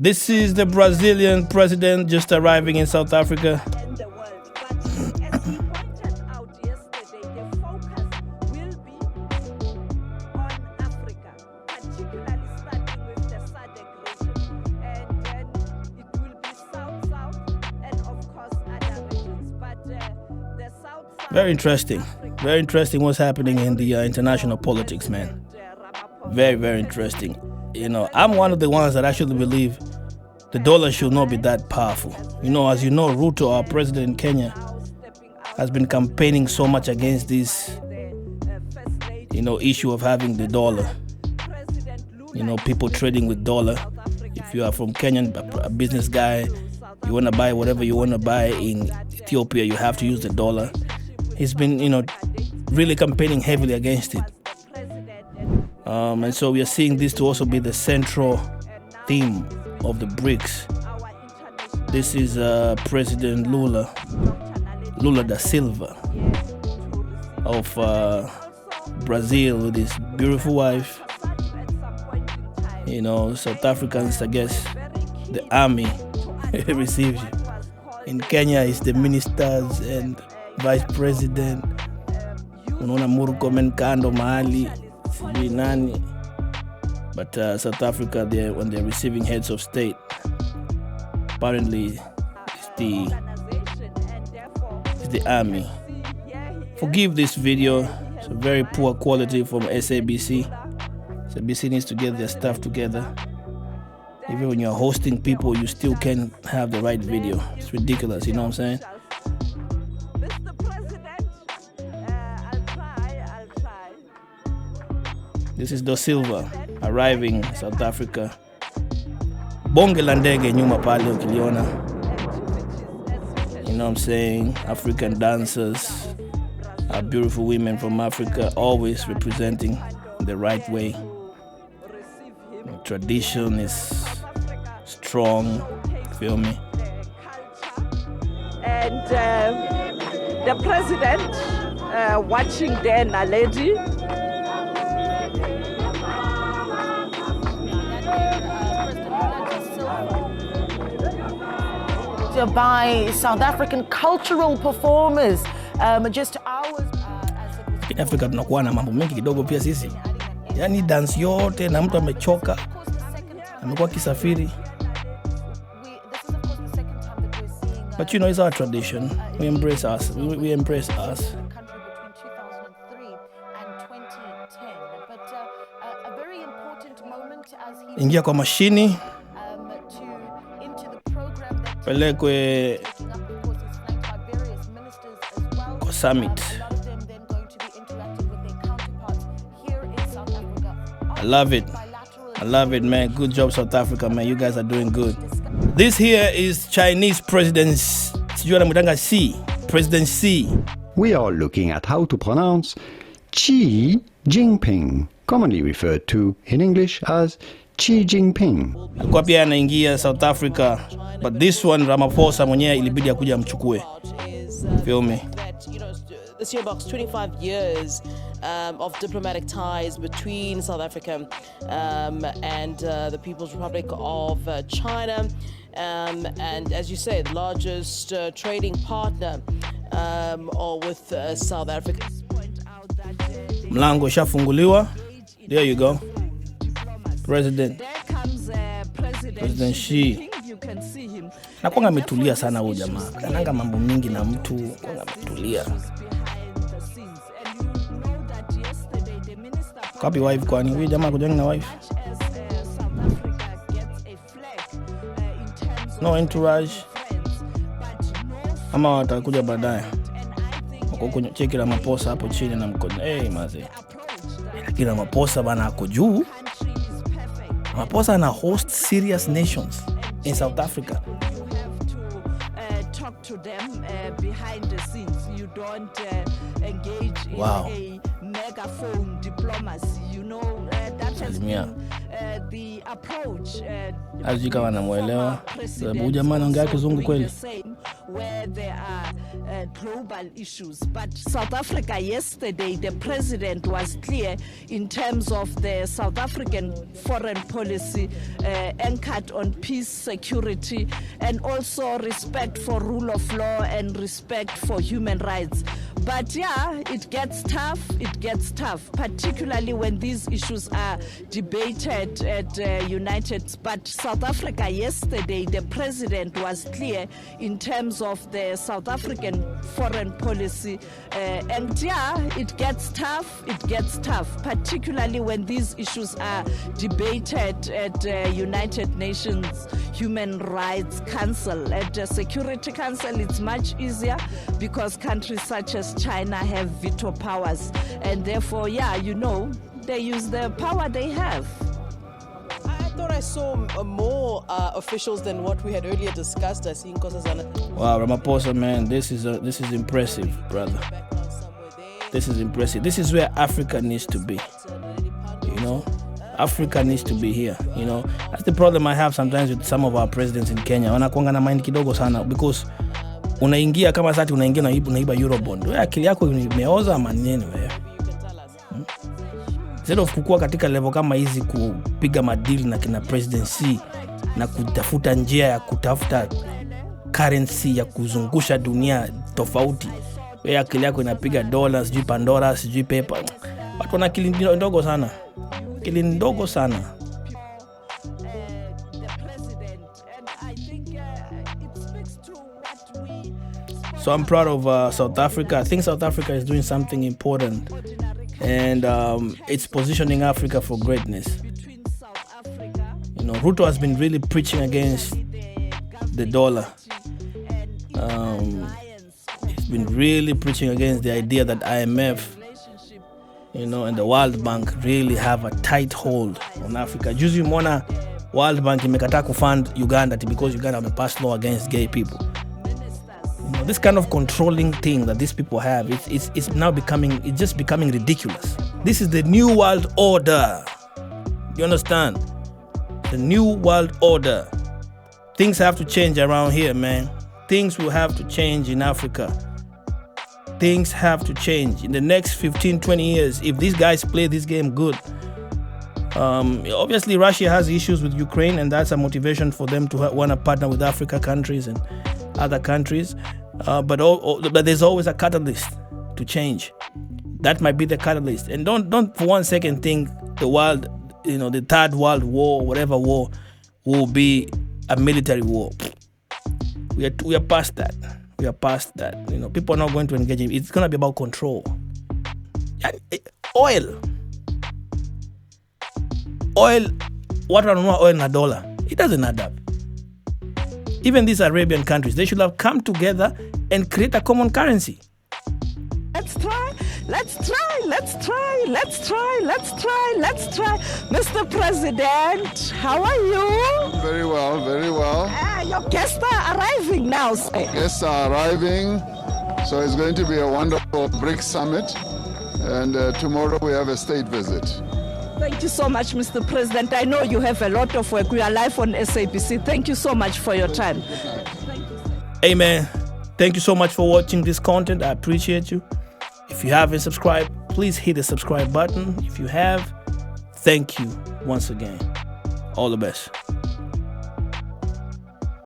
This is the Brazilian president just arriving in South Africa. Very interesting. Very interesting what's happening in the international politics, man. Very, very interesting. You know, I'm one of the ones that actually believe the dollar should not be that powerful. You know, as you know, Ruto, our president in Kenya, has been campaigning so much against this, issue of having the dollar. People trading with dollar. If you are from Kenya, a business guy, you want to buy whatever you want to buy in Ethiopia, you have to use the dollar. He's been, really campaigning heavily against it. And so we are seeing this to also be the central theme of the Brics. This is President Lula da Silva of Brazil with his beautiful wife. South Africans, I guess, the army receives you. In Kenya, it's the ministers and vice president. Unaona Murkomen kando mahali sijui nani. But South Africa, when they're receiving heads of state, apparently it's the army. Forgive this video. It's a very poor quality from SABC. SABC needs to get their stuff together. Even when you're hosting people, you still can't have the right video. It's ridiculous, you know what I'm saying? This is Da Silva arriving in South Africa. Bonge la ndege nyuma pale ukiliona. You know what I'm saying? African dancers, beautiful women from Africa, always representing the right way. Tradition is strong, feel me? And the president watching there, Naledi. By South African cultural performers just hours in Africa tunakuwa na mambo mengi kidogo pia sisi. Yaani dance yote na mtu amechoka. Amekuwa kisafiri. But it's our tradition. We embrace us. We embrace us. Ingia kwa mashini. Pelekwe kwa summit. I love it, man. Good job, South Africa, man. You guys are doing good. This here is Chinese President Xi. We are looking at how to pronounce Xi Jinping, commonly referred to in English as Xi Jinping. Alikuwa pia anaingia South Africa, but this one Ramaphosa mwenyewe ilibidi akuja amchukue. Feel me? This year marks 25 years of diplomatic ties between South Africa and the People's Republic of China. And as you say, the largest trading partner with South Africa. Mlango shafunguliwa. There you go. President Xi. Nakuanga ametulia sana huyo jamaa. Kananga mambo mingi na mtu, kwanga ametulia. Copy wife kwani huyo jamaa kujanga na wife. No entourage. Ama watakuja baadaye. Wako cheki la maposa hapo chini na mkono. Maze. Lakini maposa bana ako juu. Maposa na host serious nations in South Africa. You have to talk to them behind the scenes. You don't engage in a megaphone diplomacy. That has been the approach As kama namuelewa. president Sababu jamaa anaongea also kizungu doing kweli. the same where there are global issues. But South Africa yesterday, the president was clear in terms of the South African foreign policy anchored on peace, security, and also respect for rule of law and respect for human rights. But yeah, it gets tough, particularly when these issues are debated at United. But South Africa yesterday, the president was clear in terms of the South African foreign policy. And yeah, it gets tough, particularly when these issues are debated at United Nations Human Rights Council. At the Security Council, it's much easier because countries such as China have veto powers, and therefore, yeah, they use the power they have. I thought I saw more officials than what we had earlier discussed. I see Nkosazana. Wow, Ramaphosa, man, this is impressive, brother. This is impressive. This is where Africa needs to be. Africa needs to be here. That's the problem I have sometimes with some of our presidents in Kenya. Wanakuanga na mind kidogo sana because unaingia kama sasa unaingia unaiba Eurobond. Wewe akili yako imeoza ama nini wewe? Instead of kukua katika level kama hizi kupiga madili na kina presidency na kutafuta njia ya kutafuta currency ya kuzungusha dunia tofauti. Wewe akili yako inapiga dollars, sijui Pandora, sijui paper. Watu wana akili ndogo sana. Akili ndogo sana. So I'm proud of South Africa. I think South Africa is doing something important, and it's positioning Africa for greatness. Ruto has been really preaching against the dollar. He's been really preaching against the idea that IMF, and the World Bank really have a tight hold on Africa. Juzi umeona World Bank imekataa kufund Uganda because Uganda have passed law against gay people. This kind of controlling thing that these people have, it's now becoming ridiculous. This is the new world order. You understand? The new world order. Things have to change around here, man. Things will have to change in Africa. Things have to change in the next 15, 20 years if these guys play this game good. Obviously, Russia has issues with Ukraine, and that's a motivation for them to want to partner with Africa countries and other countries. But there's always a catalyst to change. That might be the catalyst. And don't for 1 second think the world, the third world war, whatever war, will be a military war. We are past that. We are past that. People are not going to engage in. It's going to be about control. Oil. What are oil na dollar? It doesn't add up. Even these Arabian countries, they should have come together and create a common currency. Let's try. Mr. President, how are you? Very well. Your guests are arriving now. Guests are arriving, so it's going to be a wonderful Brics summit, and tomorrow we have a state visit. Thank you so much, Mr. President. I know you have a lot of work. We are live on SABC. Thank you so much for your time. Hey, man. Thank you so much for watching this content. I appreciate you. If you haven't subscribed, please hit the subscribe button. If you have, thank you once again. All the best.